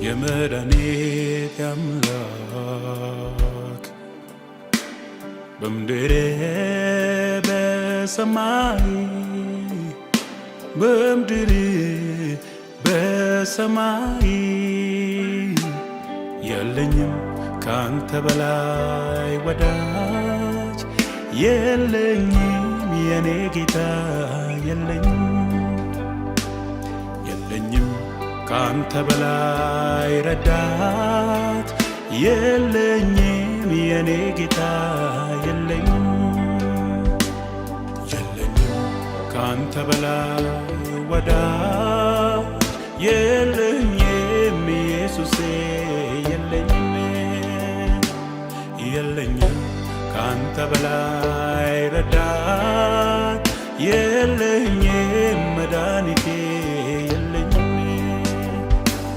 የመድኃኒቴ አምላክ በምድር በሰማይ በምድር በሰማይ የለኝም ካንተ በላይ ወዳጅ የለኝም የኔ ጌታ የለኝም ካንተ በላይ ረዳት የለኝም የኔ ጌታ የለኝም ካንተ በላይ ወዳጅ የለኝም